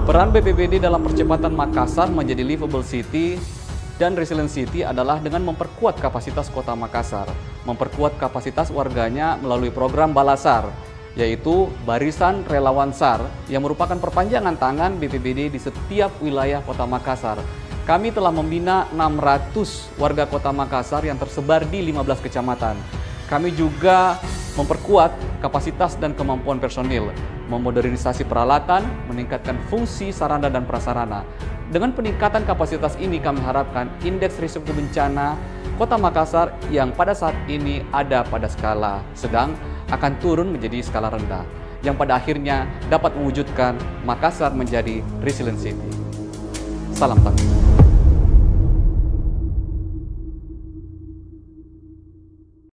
Peran BPBD dalam percepatan Makassar menjadi livable city dan resilient city adalah dengan memperkuat kapasitas kota Makassar, memperkuat kapasitas warganya melalui program Balasar, yaitu Barisan Relawan SAR yang merupakan perpanjangan tangan BPBD di setiap wilayah kota Makassar. Kami telah membina 600 warga kota Makassar yang tersebar di 15 kecamatan. Kami juga memperkuat kapasitas dan kemampuan personil, memodernisasi peralatan, meningkatkan fungsi sarana dan prasarana. Dengan peningkatan kapasitas ini kami harapkan indeks risiko bencana Kota Makassar yang pada saat ini ada pada skala sedang akan turun menjadi skala rendah, yang pada akhirnya dapat mewujudkan Makassar menjadi resilient city. Salam tangguh.